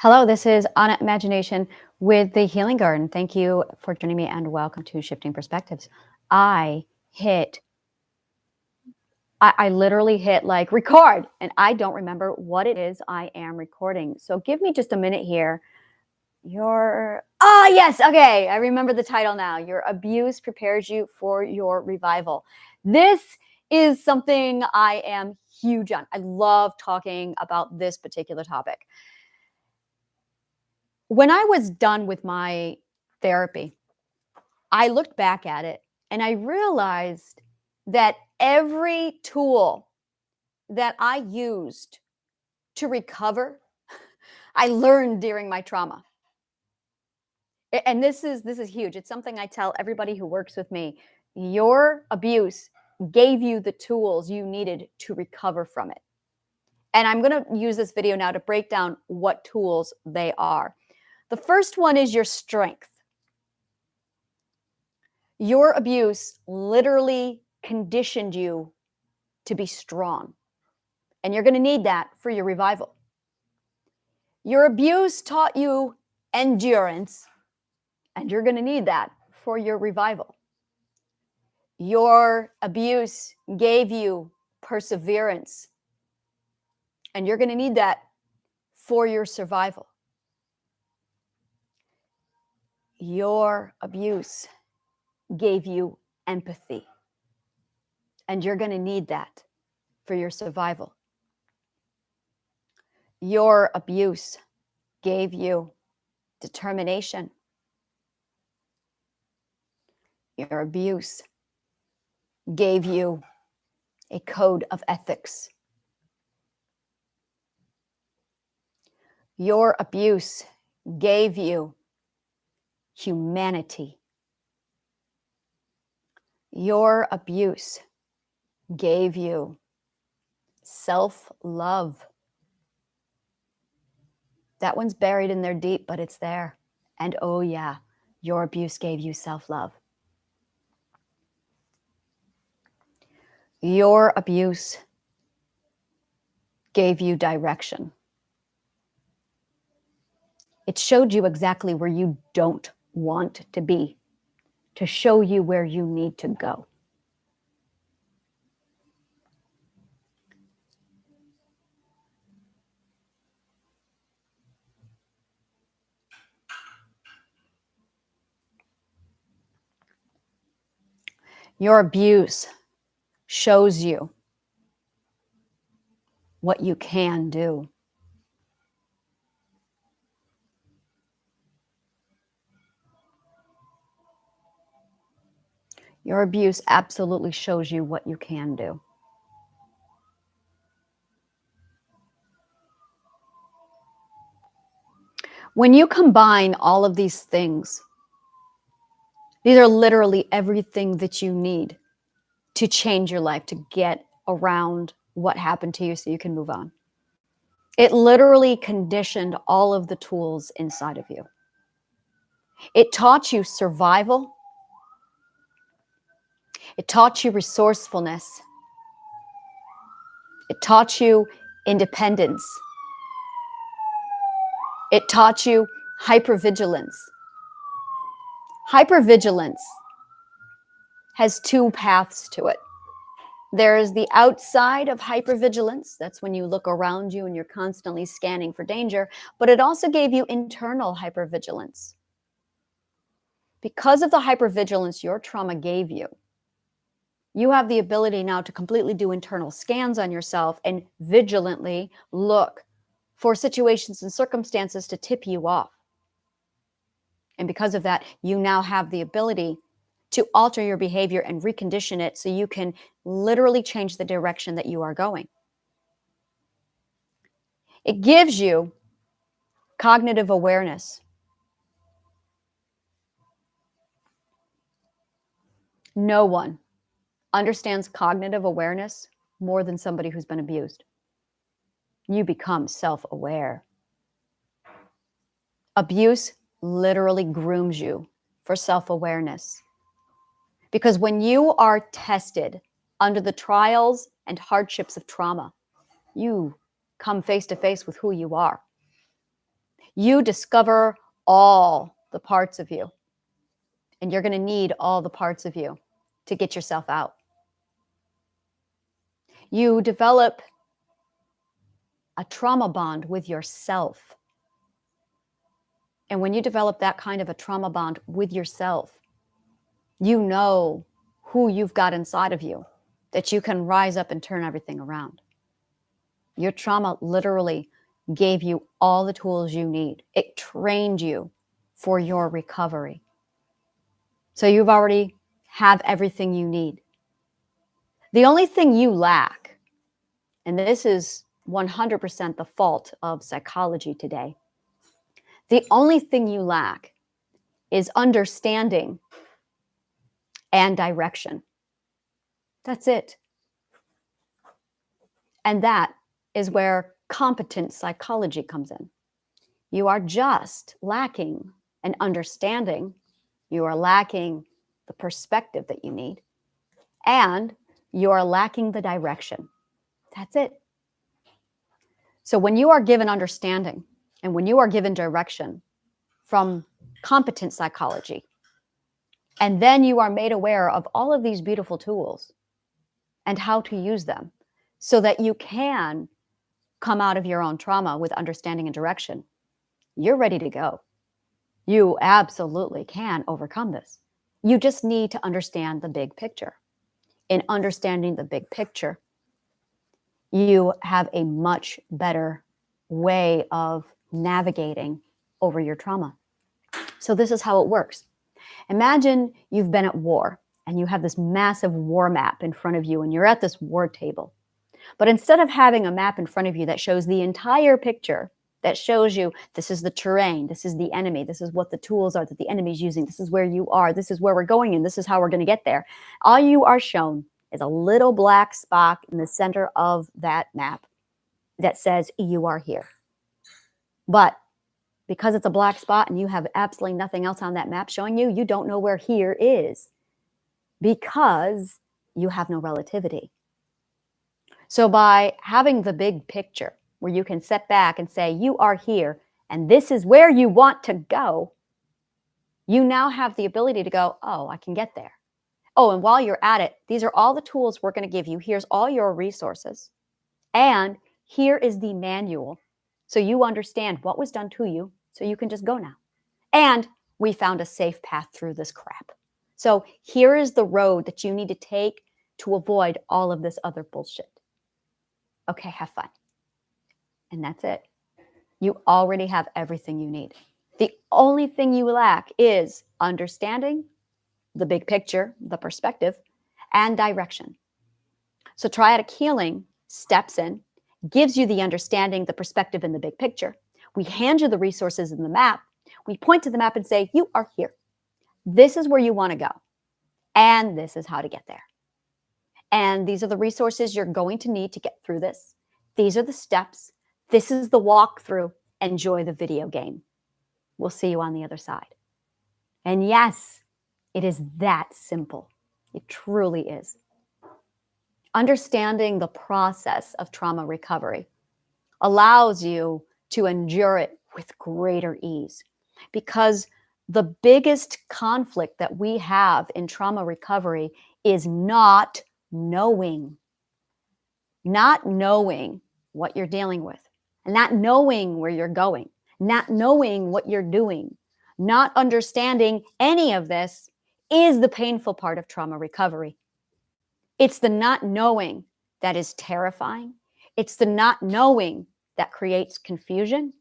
Hello, this is Anna Imagination with the Healing Garden. Thank you for joining me and welcome to Shifting Perspectives. I literally hit like record and I don't remember what it is I am recording. So give me just a minute here. Yes, okay. I remember the title now. Your abuse prepares you for your revival. This is something I am huge on. I love talking about this particular topic. When I was done with my therapy, I looked back at it and I realized that every tool that I used to recover, I learned during my trauma. And this is huge. It's something I tell everybody who works with me. Your abuse gave you the tools you needed to recover from it. And I'm going to use this video now to break down what tools they are. The first one is your strength. Your abuse literally conditioned you to be strong. And you're going to need that for your revival. Your abuse taught you endurance, and you're going to need that for your revival. Your abuse gave you perseverance, and you're going to need that for your survival. Your abuse gave you empathy, and you're going to need that for your survival. Your abuse gave you determination. Your abuse gave you a code of ethics. Your abuse gave you humanity. Your abuse gave you self-love. That one's buried in there deep, but it's there. And oh yeah, your abuse gave you self-love. Your abuse gave you direction. It showed you exactly where you don't want to be, to show you where you need to go. Your abuse shows you what you can do. Your abuse absolutely shows you what you can do. When you combine all of these things, these are literally everything that you need to change your life, to get around what happened to you so you can move on. It literally conditioned all of the tools inside of you. It taught you survival. It taught you resourcefulness. It taught you independence. It taught you hypervigilance. Hypervigilance has two paths to it. There is the outside of hypervigilance. That's when you look around you and you're constantly scanning for danger. But it also gave you internal hypervigilance. Because of the hypervigilance your trauma gave you, you have the ability now to completely do internal scans on yourself and vigilantly look for situations and circumstances to tip you off. And because of that, you now have the ability to alter your behavior and recondition it so you can literally change the direction that you are going. It gives you cognitive awareness. No one understands cognitive awareness more than somebody who's been abused. You become self-aware. Abuse literally grooms you for self-awareness. Because when you are tested under the trials and hardships of trauma, you come face to face with who you are. You discover all the parts of you, and you're going to need all the parts of you to get yourself out. You develop a trauma bond with yourself. And when you develop that kind of a trauma bond with yourself, you know who you've got inside of you, that you can rise up and turn everything around. Your trauma literally gave you all the tools you need. It trained you for your recovery. So you've already have everything you need. The only thing you lack, and this is 100% the fault of psychology today, the only thing you lack is understanding and direction. That's it. And that is where competent psychology comes in. You are just lacking an understanding. You are lacking the perspective that you need. And you are lacking the direction. That's it. So when you are given understanding and when you are given direction from competent psychology, and then you are made aware of all of these beautiful tools and how to use them so that you can come out of your own trauma with understanding and direction, you're ready to go. You absolutely can overcome this. You just need to understand the big picture. In understanding the big picture, you have a much better way of navigating over your trauma. So this is how it works. Imagine you've been at war and you have this massive war map in front of you and you're at this war table. But instead of having a map in front of you that shows the entire picture, that shows you this is the terrain, this is the enemy, this is what the tools are that the enemy's using, this is where you are, this is where we're going, and this is how we're going to get there. All you are shown is a little black spot in the center of that map that says you are here. But because it's a black spot and you have absolutely nothing else on that map showing you, you don't know where here is because you have no relativity. So by having the big picture where you can sit back and say, you are here and this is where you want to go, you now have the ability to go, oh, I can get there. Oh, and while you're at it, these are all the tools we're going to give you. Here's all your resources. And here is the manual. So you understand what was done to you, so you can just go now. And we found a safe path through this crap. So here is the road that you need to take to avoid all of this other bullshit. Okay, have fun. And that's it. You already have everything you need. The only thing you lack is understanding, the big picture, the perspective, and direction. So Triadic Healing steps in, gives you the understanding, the perspective, and the big picture. We hand you the resources in the map. We point to the map and say, you are here. This is where you want to go. And this is how to get there. And these are the resources you're going to need to get through this. These are the steps. This is the walkthrough. Enjoy the video game. We'll see you on the other side. And yes, it is that simple. It truly is. Understanding the process of trauma recovery allows you to endure it with greater ease, because the biggest conflict that we have in trauma recovery is not knowing what you're dealing with, and not knowing where you're going, not knowing what you're doing, not understanding any of this is the painful part of trauma recovery. It's the not knowing that is terrifying. It's the not knowing that creates confusion.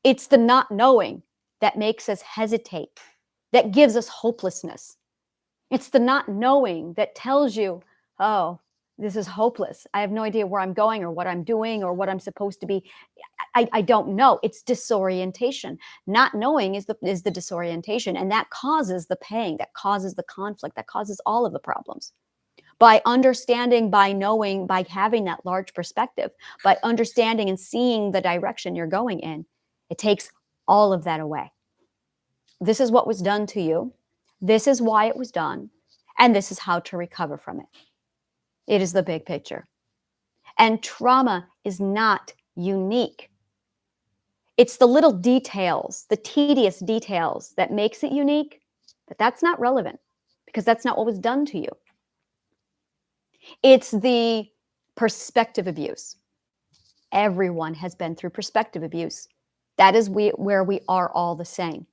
It's the not knowing that makes us hesitate, that gives us hopelessness. It's the not knowing that tells you, oh, this is hopeless. I have no idea where I'm going or what I'm doing or what I'm supposed to be. I don't know. It's disorientation. Not knowing is the disorientation, and that causes the pain, that causes the conflict, that causes all of the problems. By understanding, by knowing, by having that large perspective, by understanding and seeing the direction you're going in, it takes all of that away. This is what was done to you. This is why it was done. And this is how to recover from it. It is the big picture. And trauma is not unique. It's the little details, the tedious details that makes it unique, but that's not relevant because that's not what was done to you. It's the perspective abuse. Everyone has been through perspective abuse. That is where we are all the same.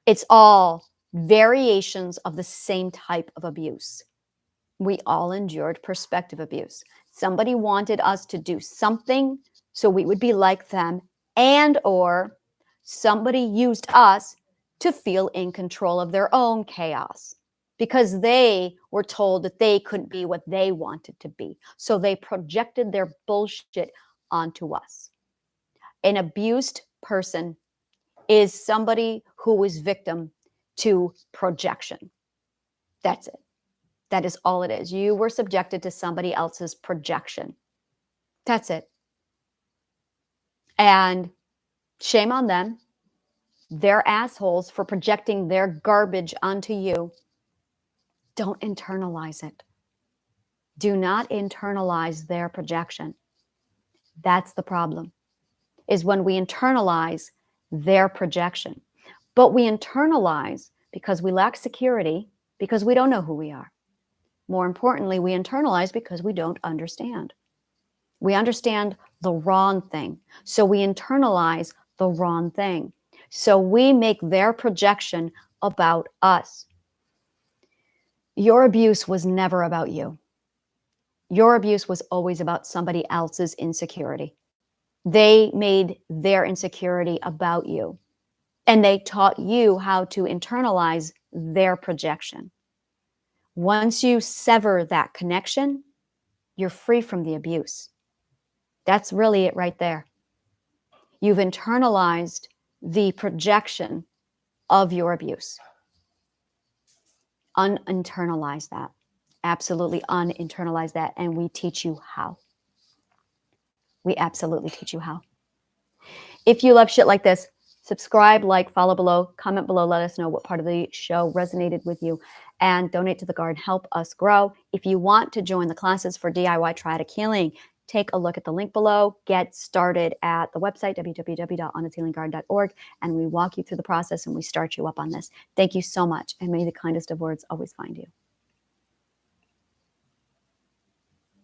It's all variations of the same type of abuse. We all endured perspective abuse. Somebody wanted us to do something so we would be like them, and or somebody used us to feel in control of their own chaos because they were told that they couldn't be what they wanted to be. So they projected their bullshit onto us. An abused person is somebody who is victim to projection. That's it. That is all it is. You were subjected to somebody else's projection. That's it. And shame on them. They're assholes for projecting their garbage onto you. Don't internalize it. Do not internalize their projection. That's the problem, is when we internalize their projection. But we internalize because we lack security, because we don't know who we are. More importantly, we internalize because we don't understand. We understand the wrong thing. So we internalize the wrong thing. So we make their projection about us. Your abuse was never about you. Your abuse was always about somebody else's insecurity. They made their insecurity about you. And they taught you how to internalize their projection. Once you sever that connection, you're free from the abuse. That's really it right there. You've internalized the projection of your abuse. Uninternalize that. Absolutely uninternalize that. And we teach you how. We absolutely teach you how. If you love shit like this, subscribe, like, follow below, comment below, let us know what part of the show resonated with you, and donate to the garden. Help us grow. If you want to join the classes for DIY Triadic Healing, take a look at the link below. Get started at the website, www.honnesthealinggarden.org, and we walk you through the process and we start you up on this. Thank you so much, and may the kindest of words always find you.